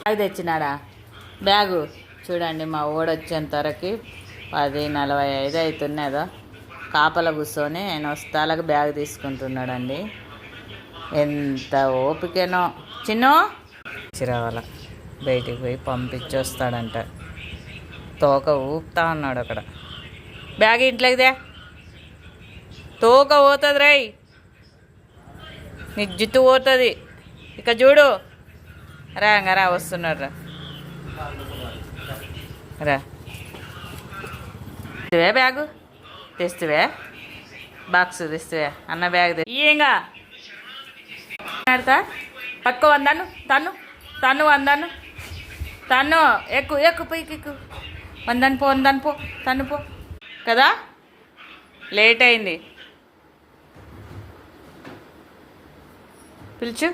Bag తెచ్చినాడా? Bag చూడండి, మా ఓడొచ్చేంతవరకు 10:45 అవుతున్నదో. కాపల కూర్చొని ఆయన వస్తాలకు బ్యాగ్ తీసుకుంటున్నాడండి. ఎంత ఓపికనో. చిన్నో చిరావాల బయటికి పోయి పంపించి వస్తాడంట. తోక ఊపుతా ఉన్నాడు అక్కడ. బ్యాగ్ ఇంట్లోకిదే, తోక పోతుంది రై, నీ జుట్టు పోతుంది. ఇక చూడు, రా వస్తున్నాడు రా తెస్తువే బ్యాగు, తెస్తువే బాక్స్, తెస్తువే అన్న బ్యాగ్ ఏంగా పట్టుకో. వందాను తను వందాను తను ఎక్కు పైకి ఎక్కు. వందాను పో తను పో కదా, లేట్ అయింది. పిలుచు.